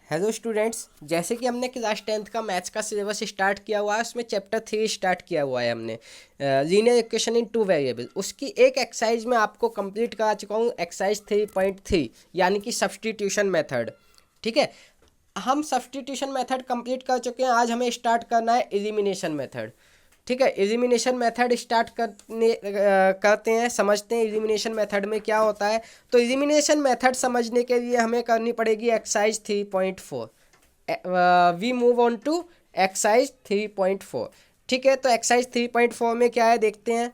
Hello students, जैसे कि हमने क्लास 10th का मैथ्स का सिलेबस स्टार्ट किया हुआ है, उसमें चैप्टर 3 स्टार्ट किया हुआ है हमने linear equation in two variable. उसकी एक एक्सरसाइज में आपको कंप्लीट करा चुका हूँ, एक्सरसाइज 3.3 यानी कि सब्स्टिट्यूशन मेथड। ठीक है, हम सब्स्टिट्यूशन मेथड कंप्लीट कर चुके हैं। आज हमें स्टार्ट करना है एलिमिनेशन मेथड। ठीक है, एलिमिनेशन मेथड स्टार्ट करते हैं, समझते हैं एलिमिनेशन मेथड में क्या होता है। तो एलिमिनेशन मेथड समझने के लिए हमें करनी पड़ेगी exercise 3.4। We move on to exercise 3.4। ठीक है, तो एक्सरसाइज 3.4 में क्या है देखते हैं।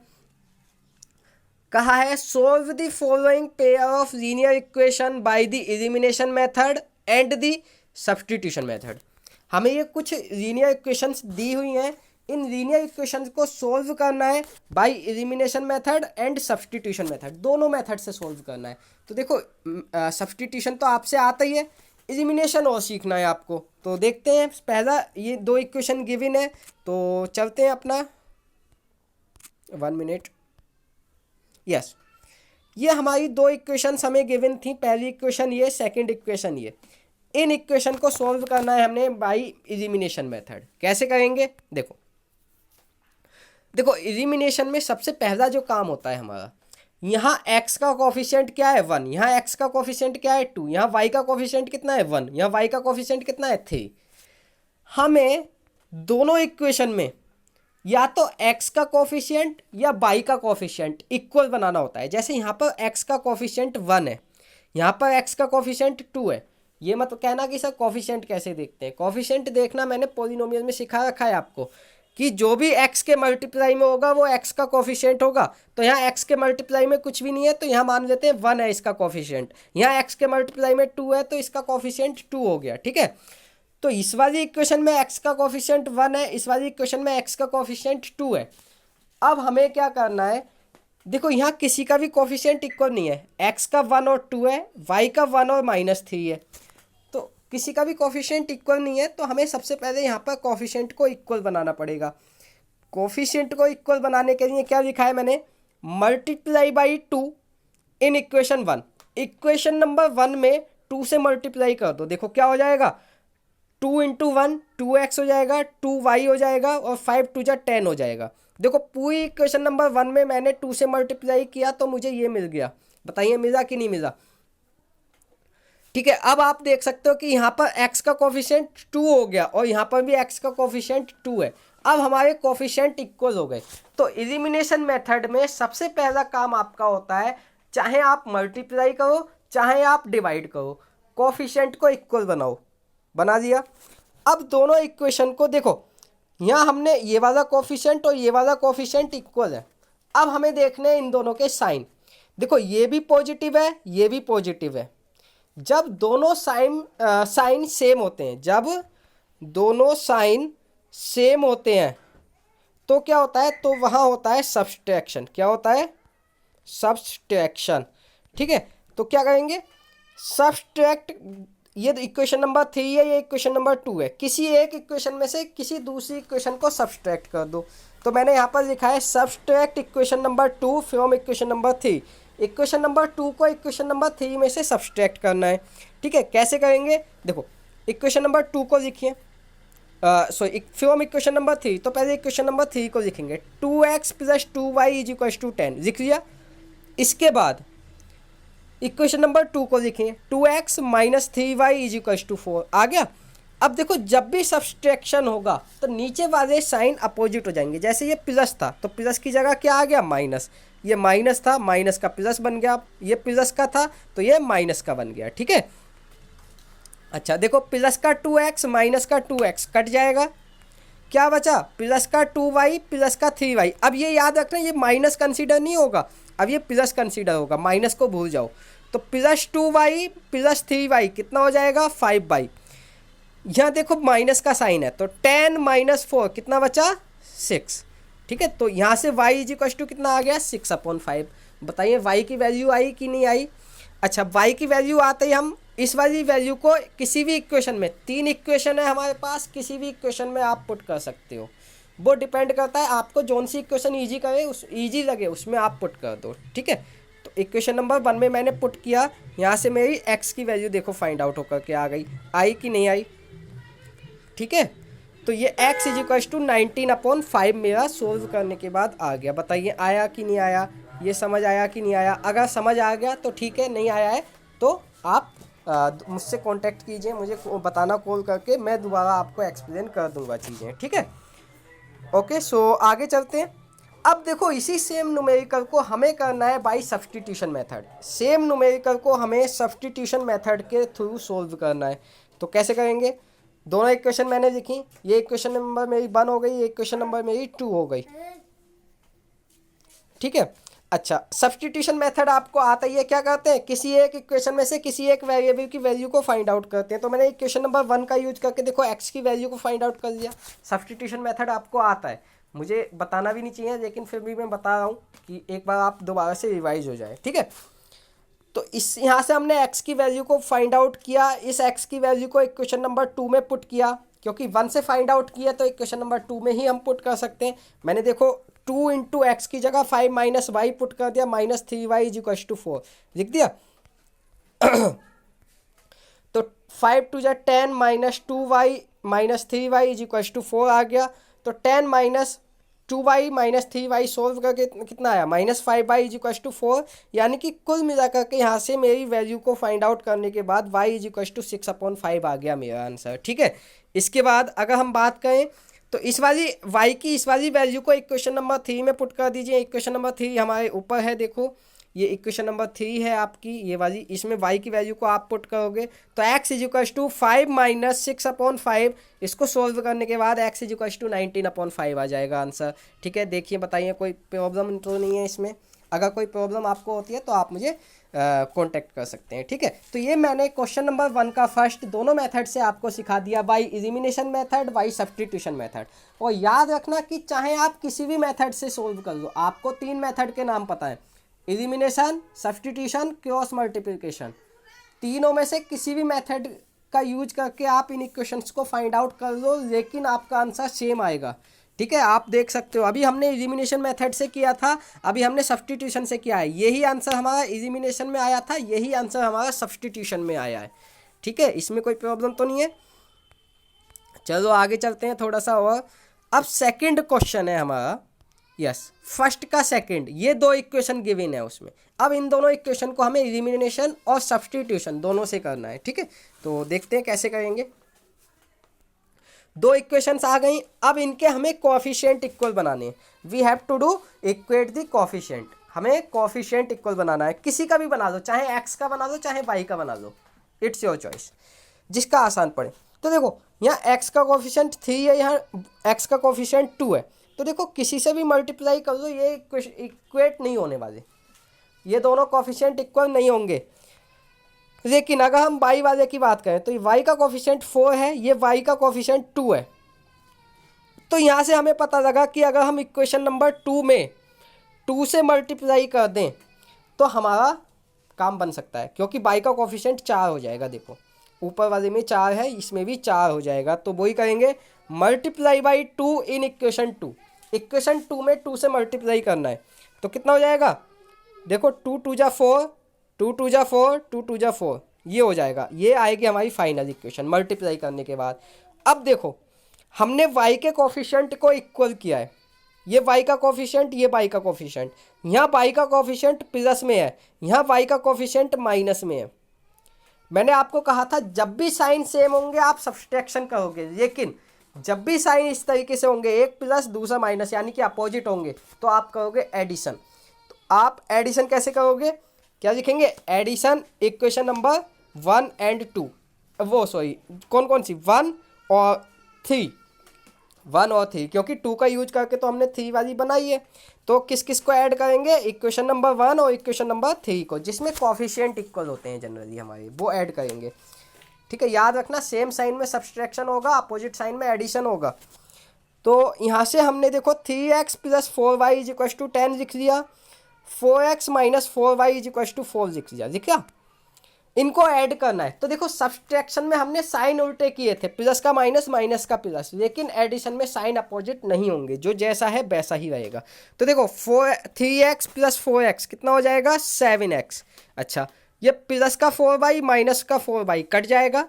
कहा है solve the following pair of linear equation by the elimination method and the substitution method. हमें ये कुछ लीनियर इक्वेशंस दी हुई हैं, इन लीनियर इक्वेशंस को सोल्व करना है bye elimination method and substitution method, दोनों मेथड से सोल्व करना है। तो देखो, सब्स्टिट्यूशन तो आपसे आता ही है, एलिमिनेशन और सीखना है आपको। तो देखते हैं, पहला ये दो इक्वेशन गिवन है, तो चलते हैं अपना 1 मिनट। यस, ये हमारी दो इक्वेशंस हमें गिवन थी, पहली इक्वेशन ये, सेकंड इक्वेशन ये। इन इक्वेशन को सॉल्व करना है हमने बाय एलिमिनेशन मेथड। कैसे करेंगे देखो। देखो, एलिमिनेशन में सबसे पहला जो काम होता है हमारा, यहाँ x का कोफिशिएंट क्या है 1, यहाँ x का कोफिशिएंट क्या है 2, यहाँ y का कोफिशिएंट कितना है 1, यहाँ y का कोफिशिएंट कितना है 3। हमें दोनों इक्वेशन में या तो x का कोफिशिएंट या y का कोफिशिएंट इक्वल बनाना होता है। जैसे यहाँ पर x का कोफिशिएंट 1 है, यहाँ पर x का कोफिशिएंट 2 है। ये मत कहना कि सर कोफिशिएंट कैसे देखते हैं। कोफिशिएंट देखना मैंने पॉलिनोमियल में सिखा रखा है आपको, कि जो भी x के मल्टीप्लाई में होगा वो x का कोफिशिएंट होगा। तो यहाँ x के मल्टीप्लाई में कुछ भी नहीं है, तो यहाँ मान लेते हैं 1 है इसका कोफिशिएंट। यहाँ x के मल्टीप्लाई में 2 है, तो इसका कोफिशिएंट 2 हो गया। ठीक है, तो इस वाली इक्वेशन में x का कोफिशिएंट 1 है, इस वाली इक्वेशन में x का कोफिशिएंट 2 है। अब हमें क्या करना है, देखो यहाँ किसी का भी कोफिशिएंट इक्वल नहीं है, x का 1 और 2 है, y का 1 और -3 है, तो किसी का भी कोफिशिएंट इक्वल नहीं है। तो हमें सबसे पहले यहाँ पर कोफिशिएंट को इक्वल बनाना पड़ेगा। कोफिशिएंट को इक्वल बनाने के लिए क्या लिखा है मैंने, multiply by 2 in equation 1। Equation number 1 में 2 से मल्टीप्लाई कर दो, देखो क्या हो जाएगा, 2 इंटू 1 2x हो जाएगा, 2y हो जाएगा, और 5 2 जा 10 हो जाएगा। देखो पूरी इक्वेशन नंबर 1 में मैंने 2 से मल्टीप्लाई किया तो मुझे ये मिल गया। बताइए मिला कि नहीं मिला। ठीक है, अब आप देख सकते हो कि यहाँ पर x का कोफिशिएंट 2 हो गया और यहाँ पर भी x का कोफिशिएंट 2 है। अब हमारे कोफिशिएंट इक्वल हो गए। तो एलिमिनेशन मेथड में सबसे पहला काम आपका होता है, चाहे आप मल्टीप्लाई करो चाहे आप डिवाइड करो, कोफिशिएंट को इक्वल बनाओ। बना दिया। अब दोनों इक्वेशन को देखो, यहाँ हमने ये वाला कोफिशिएंट और ये वाला कोफिशिएंट इक्वल है। अब हमें देखने हैं इन दोनों के साइन। देखो ये भी पॉजिटिव है, ये भी पॉजिटिव है। जब दोनों साइन सेम होते हैं, जब दोनों साइन सेम होते हैं तो क्या होता है, तो वहाँ होता है सब्सट्रैक्शन। क्या होता है, सब्सट्रैक्शन। ठीक है, तो क्या करेंगे, सब्सट्रैक्ट, ये इक्वेशन नंबर 3 है, ये इक्वेशन नंबर 2 है, किसी एक इक्वेशन में से किसी दूसरी इक्वेशन को सब्सट्रैक्ट कर दो। तो मैंने यहाँ पर लिखा है subtract equation number 2 from equation number 3। Equation number 2 को इक्वेशन नंबर 3 में से सब्सट्रैक्ट करना है। ठीक है, कैसे करेंगे देखो, इक्वेशन नंबर 2 को लिखिए, सॉरी फ्रॉम इक्वेशन नंबर 3। तो पहले इक्वेशन नंबर 3 को लिखेंगे, 2x + 2y = 10, लिख लिया। इसके बाद इक्वेशन नंबर 2 को लिखें, 2x - 3y = 4। आ गया। अब देखो जब भी सब्सट्रैक्शन होगा तो नीचे वाले साइन अपोजिट हो जाएंगे। जैसे ये प्लस था तो प्लस की जगह क्या आ गया, माइनस। ये माइनस था, माइनस का प्लस बन गया। ये प्लस का था तो ये माइनस का बन गया। ठीक है, अच्छा देखो, प्लस का 2x माइनस का 2x कट जाएगा, क्या बचा, प्लस का 2y प्लस का 3y। अब ये याद रखना, ये माइनस कंसीडर नहीं होगा, अब ये प्लस कंसीडर होगा, माइनस को भूल जाओ। तो प्लस 2y प्लस 3y कितना हो जाएगा, 5y। यहाँ देखो माइनस का साइन है तो 10 - 4 कितना बचा, 6। ठीक है, तो यहाँ से y = कितना आ गया, 6/5। बताइए y की वैल्यू आई कि नहीं आई। अच्छा, y की वैल्यू आते ही हम इस वाली वैल्यू को किसी भी इक्वेशन में, 3 इक्वेशन है हमारे पास, किसी भी इक्वेशन में आप पुट कर सकते हो। वो डिपेंड करता है आपको, जोन सी इक्वेशन ईजी करे, उस ईजी लगे उसमें आप पुट कर दो। ठीक है, तो इक्वेशन नंबर 1 में मैंने पुट किया, यहाँ से मेरी x की वैल्यू देखो फाइंड आउट होकर के आ गई, आई कि नहीं आई, ठीक है। तो ये x इज इक्वल टू 19/5 मेरा सोल्व करने के बाद आ गया। बताइए आया कि नहीं आया, ये समझ आया कि नहीं आया। अगर समझ आ गया तो ठीक है, नहीं आया है तो आप मुझसे कांटेक्ट कीजिए, मुझे बताना कॉल करके, मैं दोबारा आपको एक्सप्लेन कर दूंगा चीज़ें, ठीक है। ओके, सो आगे चलते हैं। अब देखो इसी सेम न्यूमेरिकल को हमें करना है by substitution method. Same numerical को हमें सब्स्टिट्यूशन मेथड के थ्रू सोल्व करना है। तो कैसे करेंगे, दोनों इक्वेशन मैंने लिखी, ये इक्वेशन नंबर मेरी 1 हो गई, ये इक्वेशन नंबर मेरी 2 हो गई, ठीक है। अच्छा, सब्स्टिट्यूशन मेथड आपको आता ही है, क्या करते हैं, किसी एक इक्वेशन में से किसी एक वेरिएबल की वैल्यू को फाइंड आउट करते हैं। तो मैंने इक्वेशन नंबर 1 का यूज करके देखो x की वैल्यू को फाइंड आउट कर दिया। सब्स्टिट्यूशन मेथड आपको आता है, मुझे बताना भी नहीं चाहिए, लेकिन फिर भी मैं बता रहा हूँ कि एक बार आप दोबारा से रिवाइज हो जाए, ठीक है। तो इस यहाँ से हमने x की वैल्यू को फाइंड आउट किया, इस x की वैल्यू को इक्वेशन नंबर 2 में पुट किया, क्योंकि 1 से फाइंड आउट किया तो इक्वेशन नंबर 2 में ही हम पुट कर सकते हैं। मैंने देखो 2 इंटू एक्स की जगह 5 माइनस वाई पुट कर दिया, -3y इज इक्वल टू 4 लिख दिया। तो 5 टू जा 10 -2y -3y is equal to 4 आ गया। तो 10 - 2y -3y सोल्व करके कितना आया, -5y इज इक्वल टू 4। यानी कि कुल मिलाकर के यहाँ से मेरी वैल्यू को फाइंड आउट करने के बाद y इज इक्वल टू 6/5 आ गया मेरा आंसर, ठीक है। इसके बाद अगर हम बात करें तो इस वाली y की इस वाली वैल्यू को इक्वेशन नंबर 3 में पुट कर दीजिए। इक्वेशन नंबर 3 हमारे ऊपर है, देखो ये इक्वेशन नंबर 3 है आपकी, ये वाली, इसमें y की वैल्यू को आप पुट करोगे तो x इज इक्वल टू 5 - 6/5, इसको सोल्व करने के बाद x इज इक्वल टू 19/5 आ जाएगा आंसर, ठीक है। देखिए बताइए कोई प्रॉब्लम तो नहीं है इसमें, अगर कोई प्रॉब्लम आपको होती है तो आप मुझे कांटेक्ट कर सकते हैं, ठीक है। तो ये मैंने क्वेश्चन नंबर 1 का फर्स्ट दोनों मेथड से आपको सिखा दिया, by elimination method, by substitution method. और याद रखना कि चाहे आप किसी भी मेथड से सोल्व कर लो, आपको 3 मेथड के नाम पता है, एलिमिनेशन, सब्स्टिट्यूशन, क्रॉस मल्टीप्लिकेशन। तीनों में से किसी भी मेथड का यूज करके आप इन इक्वेशंस को फाइंड आउट कर लो, लेकिन आपका आंसर सेम आएगा, ठीक है। आप देख सकते हो अभी हमने एलिमिनेशन मेथड से किया था, अभी हमने सब्स्टिट्यूशन से किया है, यही आंसर हमारा एलिमिनेशन में आया था, यही आंसर हमारा सब्स्टिट्यूशन में आया है, ठीक है। इसमें कोई प्रॉब्लम तो नहीं है। चलो आगे चलते हैं थोड़ा सा और। अब सेकंड क्वेश्चन है हमारा, यस, फर्स्ट का सेकंड, ये 2 इक्वेशन गिवन है उसमें। अब इन दोनों इक्वेशन को हमें एलिमिनेशन और सब्स्टिट्यूशन दोनों से करना है, ठीक है। तो देखते हैं कैसे करेंगे। 2 इक्वेशंस आ गई, अब इनके हमें कोएफिशिएंट इक्वल बनाने हैं। We have to do equate the coefficient, हमें कोएफिशिएंट इक्वल बनाना है, किसी का भी बना लो, चाहे x का बना लो चाहे y का बना लो, इट्स योर चॉइस, जिसका आसान पड़े। तो देखो यहाँ x का कोएफिशिएंट 3 है, यहाँ x का कोएफिशिएंट 2 है, तो देखो किसी से भी मल्टीप्लाई कर दो, ये इक्वेट नहीं होने वाले, ये दोनों कोएफिशिएंट इक्वल नहीं होंगे। लेकिन अगर हम y वाले की बात करें तो y का कोएफिशिएंट 4 है, ये y का कोएफिशिएंट 2 है। तो यहाँ से हमें पता लगा कि अगर हम इक्वेशन नंबर 2 में 2 से मल्टीप्लाई कर दें तो हमारा काम बन सकता है, क्योंकि y का कोएफिशिएंट 4 हो जाएगा। देखो ऊपर वाले में 4 है, इसमें भी 4 हो जाएगा, तो वही करेंगे multiply by 2 in equation 2। Equation 2 में 2 से मल्टीप्लाई करना है, तो कितना हो जाएगा, देखो 2 2 जा 4, 2 2 जा 4, 2 2 जा 4, ये हो जाएगा, ये आएगी हमारी फाइनल इक्वेशन मल्टीप्लाई करने के बाद। अब देखो हमने y के कोफिशिएंट को इक्वल किया है, ये y का कोफिशिएंट, ये y का कोफिशिएंट, यहाँ y का कोफिशिएंट प्लस में है, यहाँ y का कोफिशिएंट माइनस में है। मैंने आपको कहा था जब भी साइन सेम होंगे आप सब्सट्रैक्शन करोगे, लेकिन जब भी साइन इस तरीके से होंगे, एक प्लस दूसरा माइनस, यानी कि अपोजिट होंगे, तो आप करोगे एडिशन। तो आप एडिशन कैसे करोगे, क्या लिखेंगे, एडिशन इक्वेशन नंबर 1 and 2, वो सॉरी कौन कौन सी, 1 और 3, 1 और 3, क्योंकि 2 का यूज करके तो हमने 3 वाली बनाई है। तो किस किस को ऐड करेंगे, इक्वेशन नंबर 1 और इक्वेशन नंबर 3 को, जिसमें कोफिशिएंट इक्वल होते हैं जनरली हमारे, वो ऐड करेंगे, ठीक है। याद रखना सेम साइन में सब्सट्रैक्शन होगा, अपोजिट साइन में एडिशन होगा। तो यहाँ से हमने देखो 3x + 4y is equal to 10 लिख लिया, 4x - 4y is equal to 4 लिख लिया, लिखा। इनको ऐड करना है। तो देखो सब्सट्रैक्शन में हमने साइन उल्टे किए थे, प्लस का माइनस, माइनस का प्लस, लेकिन एडिशन में साइन अपोजिट नहीं होंगे, जो जैसा है वैसा ही रहेगा। तो देखो 3x प्लस 4x कितना हो जाएगा 7x। अच्छा, ये प्लस का 4y माइनस का 4y कट जाएगा।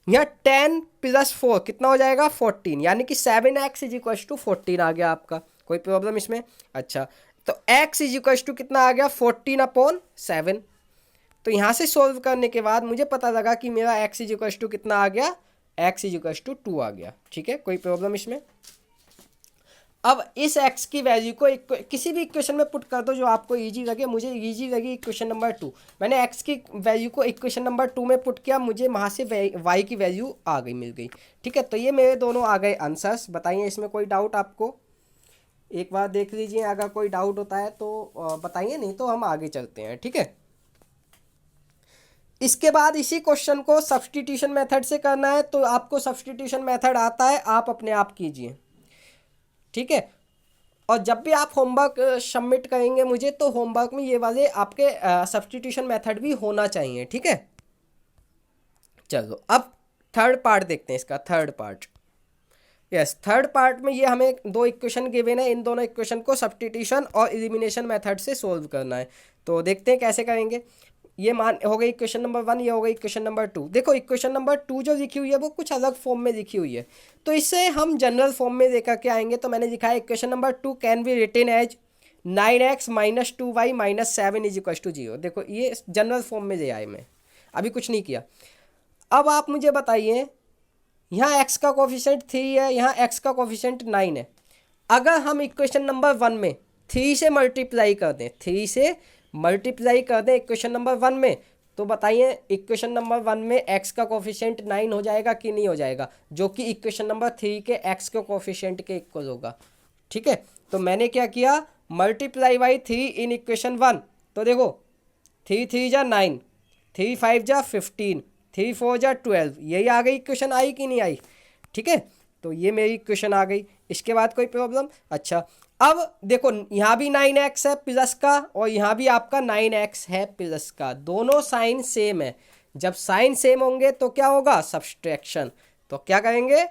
यहाँ 10 प्लस 4 कितना हो जाएगा 14, यानी कि 7x इज इक्वल टू 14 आ गया आपका। कोई प्रॉब्लम इसमें? अच्छा, तो x इज इक्वल टू कितना आ गया 14/7। तो यहाँ से सॉल्व करने के बाद मुझे पता लगा कि मेरा x इज इक्वल टू कितना आ गया, x इज इक्वल टू 2 आ गया। ठीक है, कोई प्रॉब्लम इसमें? अब इस x की वैल्यू को किसी भी इक्वेशन में पुट कर दो जो आपको इजी लगे। मुझे इजी लगी इक्वेशन नंबर 2, मैंने x की वैल्यू को इक्वेशन नंबर 2 में पुट किया, मुझे वहाँ से y की वैल्यू आ गई, मिल गई। ठीक है, तो ये मेरे दोनों आ गए आंसर्स। बताइए इसमें कोई डाउट आपको? एक बार देख लीजिए, अगर कोई डाउट होता है तो बताइए, नहीं तो हम आगे चलते हैं। ठीक है, इसके बाद इसी क्वेश्चन को सब्स्टिट्यूशन मेथड से करना है, तो आपको सब्स्टिट्यूशन मेथड आता है, आप अपने आप कीजिए। ठीक है, और जब भी आप होमवर्क सबमिट करेंगे मुझे, तो होमवर्क में ये वाले आपके सब्स्टिट्यूशन मेथड भी होना चाहिए। ठीक है, चलो अब थर्ड पार्ट देखते हैं, इसका third part. Yes, third part में ये हमें दो इक्वेशन गिवन है, इन दोनों इक्वेशन को सब्स्टिट्यूशन और एलिमिनेशन मेथड से सोल्व करना है। तो देखते हैं कैसे करेंगे। ये मान हो गई इक्वेशन नंबर 1, ये हो गई इक्वेशन नंबर 2। देखो इक्वेशन नंबर 2 जो लिखी हुई है वो कुछ अलग फॉर्म में लिखी हुई है, तो इसे हम जनरल फॉर्म में लेकर के आएंगे। तो मैंने लिखा है equation number 2 can be written as 9x minus 2y minus 7 is equal to 0। देखो ये जनरल फॉर्म में ले आए, मैं अभी कुछ नहीं किया। अब आप मुझे बताइए, यहाँ x का कोफिशिएंट 3 है, यहाँ x का कोफिशिएंट 9 है। अगर हम इक्वेशन नंबर 1 में 3 से मल्टीप्लाई कर दें, 3 से मल्टीप्लाई कर दें इक्वेशन नंबर 1 में, तो बताइए इक्वेशन नंबर 1 में x का कोफिशिएंट 9 हो जाएगा कि नहीं हो जाएगा, जो कि इक्वेशन नंबर 3 के x के कोफिशिएंट के इक्वल होगा। ठीक है, तो मैंने क्या किया, मल्टीप्लाई बाई 3 इन इक्वेशन 1। तो देखो 3 3 जा 9, 3 5 जा 15, 3 4 जा 12, यही आ गई इक्वेशन, आई कि नहीं आई? ठीक है, तो ये मेरी इक्वेशन आ गई। इसके बाद कोई प्रॉब्लम? अच्छा, अब देखो यहाँ भी 9x है प्लस का, और यहाँ भी आपका 9x है प्लस का, दोनों साइन सेम है। जब साइन सेम होंगे तो क्या होगा, सब्सट्रैक्शन। तो क्या करेंगे,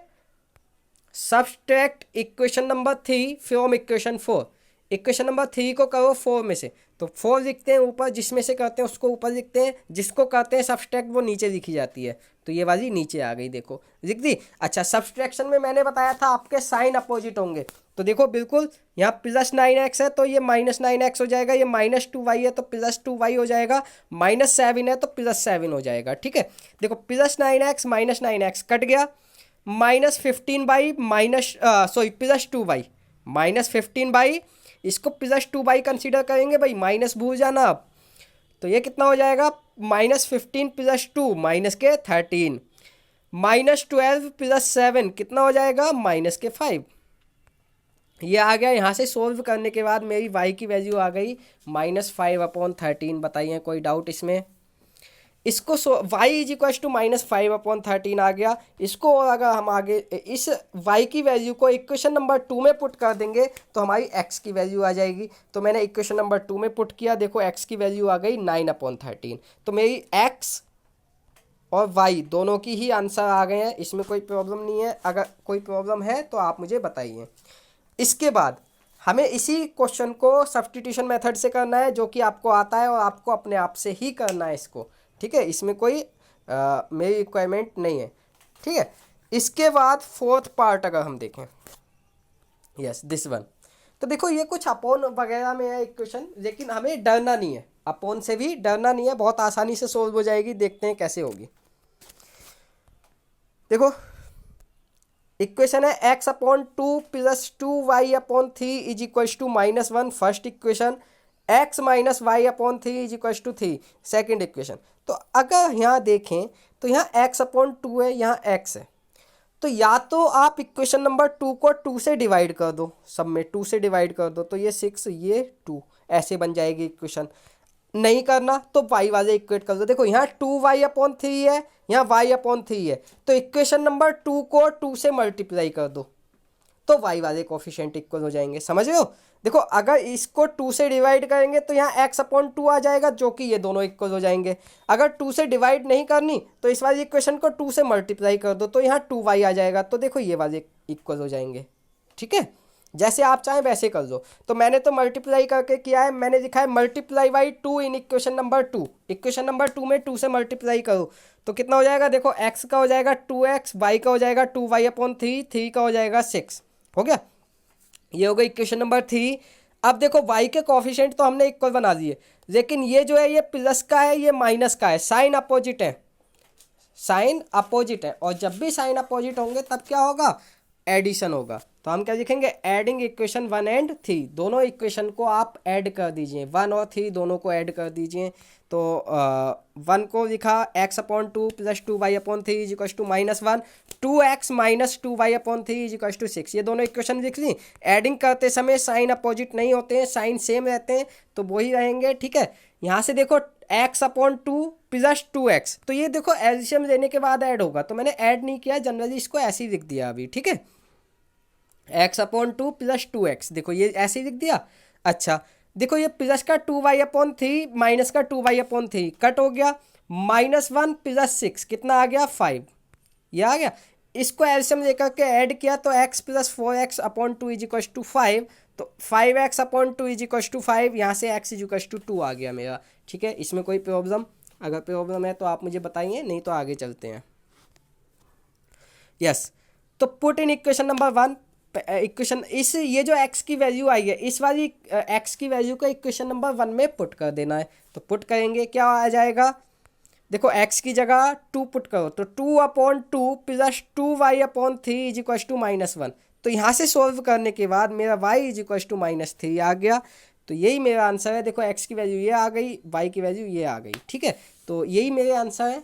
subtract equation number 3 from equation 4। Equation number 3 को करो 4 में से, तो 4 लिखते हैं ऊपर, जिसमें से करते हैं उसको ऊपर लिखते हैं, जिसको करते हैं सब्सट्रैक्ट वो नीचे लिखी जाती है। तो ये वाली नीचे आ गई, देखो लिख दी। अच्छा, सब्सट्रैक्शन में मैंने बताया था आपके साइन अपोजिट होंगे, तो देखो बिल्कुल यहाँ प्लस 9x है तो ये माइनस 9x हो जाएगा, ये माइनस 2y है तो प्लस 2y हो जाएगा, माइनस 7 है तो प्लस 7 हो जाएगा। ठीक है, देखो plus 9x minus 9x cut गया, minus 15 by minus plus 2y minus 15 by, इसको प्लस 2y कंसिडर करेंगे भाई, माइनस भूल जाना आप। तो ये कितना हो जाएगा, माइनस 15 प्लस 2 माइनस के 13, माइनस 12 प्लस 7 कितना हो जाएगा, माइनस के 5। ये आ गया। यहाँ से सोल्व करने के बाद मेरी y की वैल्यू आ गई -5/13। बताइए कोई डाउट इसमें? इसको y इज इक्वल टू -5/13 आ गया। इसको अगर हम आगे इस y की वैल्यू को इक्वेशन नंबर 2 में पुट कर देंगे तो हमारी x की वैल्यू आ जाएगी। तो मैंने इक्वेशन नंबर 2 में पुट किया, देखो x की वैल्यू आ गई 9/13। तो मेरी x और y दोनों की ही आंसर आ गए हैं, इसमें कोई प्रॉब्लम नहीं है। अगर कोई प्रॉब्लम है तो आप मुझे बताइए। इसके बाद हमें इसी क्वेश्चन को सब्स्टिट्यूशन मेथड से करना है, जो कि आपको आता है और आपको अपने आप से ही करना है इसको। ठीक है, इसमें कोई मेरी रिक्वायरमेंट नहीं है। ठीक है, इसके बाद फोर्थ पार्ट अगर हम देखें, यस दिस वन, तो देखो ये कुछ अपोन वगैरह में है इक्वेशन, लेकिन हमें डरना नहीं है, अपोन से भी डरना नहीं है, बहुत आसानी से सोल्व हो जाएगी। देखते हैं कैसे होगी। देखो इक्वेशन है x/2 plus 2y/3 is equal to -1 first equation, x minus y/3 is equal to 3 second equation. तो अगर यहाँ देखें तो यहाँ x/2 है, यहाँ x है, तो या तो आप इक्वेशन नंबर 2 को 2 से डिवाइड कर दो, सब में 2 से डिवाइड कर दो, तो ये 6 ये 2 ऐसे बन जाएगी इक्वेशन। नहीं करना तो y वाले इक्वेट कर दो। देखो यहाँ 2y/3 है, यहाँ y/3 है, तो इक्वेशन नंबर 2 को 2 से मल्टीप्लाई कर दो तो y वाले कोफिशिएंट इक्वल हो जाएंगे। समझ रहे हो? देखो अगर इसको 2 से डिवाइड करेंगे तो यहाँ x/2 आ जाएगा, जो कि ये दोनों इक्वल हो जाएंगे। अगर 2 से डिवाइड नहीं करनी तो इस वाली इक्वेशन को 2 से मल्टीप्लाई कर दो, तो यहाँ 2y आ जाएगा। तो देखो ये वाले इक्वल हो जाएंगे, ठीक है। जैसे आप चाहें वैसे कर दो। तो मैंने तो मल्टीप्लाई करके किया है, मैंने लिखा है multiply by 2 in equation number 2। Equation number 2 में 2 से मल्टीप्लाई करो तो कितना हो जाएगा, देखो x का हो जाएगा 2x, y का हो जाएगा 2y/3, 3 का हो जाएगा 6। हो गया, ये हो गई इक्वेशन नंबर 3। अब देखो y के कोफिशिएंट तो हमने इक्वल बना दिए, लेकिन ये जो है ये प्लस का है, ये माइनस का है, साइन अपोजिट है, साइन अपोजिट है। और जब भी साइन अपोजिट होंगे तब क्या होगा, एडिशन होगा। तो हम क्या लिखेंगे, एडिंग इक्वेशन 1 एंड 3, दोनों इक्वेशन को आप ऐड कर दीजिए, 1 और 3 दोनों को ऐड कर दीजिए। तो 1 को लिखा x/2 + 2y/3 is equal to -1, 2x - 2y/3 is equal to 6। ये दोनों इक्वेशन लिख ली। एडिंग करते समय साइन अपोजिट नहीं होते हैं, साइन सेम रहते हैं, तो वही रहेंगे, ठीक है। यहाँ से देखो x/2 + 2x, तो ये देखो एलसीएम लेने के बाद ऐड होगा, तो मैंने ऐड नहीं किया, जनरली इसको ऐसे ही लिख दिया अभी, ठीक है। x/2 + 2x, देखो ये ऐसे ही लिख दिया। अच्छा देखो ये प्लस का 2y/3 माइनस का 2y/3 कट हो गया, -1 + 6 कितना आ गया, 5, ये आ गया। इसको एलसीएम लेकर के ऐड किया तो x + 4x/2 is equal to 5, तो 5x/2 इज इक्वल टू 5, यहाँ से x इज इक्वल टू 2 आ गया मेरा, ठीक है। इसमें कोई प्रॉब्लम, अगर प्रॉब्लम है तो आप मुझे बताइए, नहीं तो आगे चलते हैं। यस, तो put in equation number 1, equation इस ये जो x की वैल्यू आई है, इस वाली x की वैल्यू को इक्वेशन नंबर 1 में पुट कर देना है। तो पुट करेंगे, क्या आ जाएगा, देखो x की जगह 2 पुट करो, तो 2/2 + 2y/3 इज इक्वल टू -1। तो यहाँ से सॉल्व करने के बाद मेरा y इज इक्वल टू -3 आ गया। तो यही मेरा आंसर है। देखो x की वैल्यू ये आ गई, y की वैल्यू ये आ गई, ठीक है। तो यही मेरे आंसर है,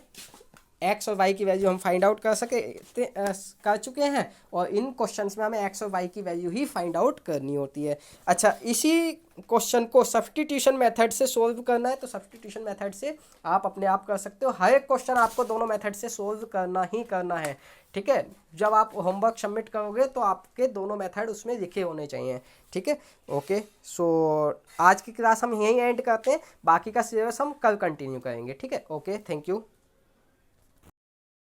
एक्स और वाई की वैल्यू हम फाइंड आउट कर चुके हैं, और इन क्वेश्चंस में हमें एक्स और वाई की वैल्यू ही फाइंड आउट करनी होती है। अच्छा, इसी क्वेश्चन को सब्स्टिट्यूशन मेथड से सोल्व करना है, तो सब्स्टिट्यूशन मेथड से आप अपने आप कर सकते हो। हर एक क्वेश्चन आपको दोनों मेथड से सोल्व करना ही करना है, ठीक है। जब आप होमवर्क सबमिट करोगे तो आपके दोनों मेथड उसमें लिखे होने चाहिए, ठीक है। ओके, सो आज की क्लास हम यहीं एंड करते हैं, बाकी का सिलेबस हम कल कंटिन्यू करेंगे, ठीक है। Okay, thank you.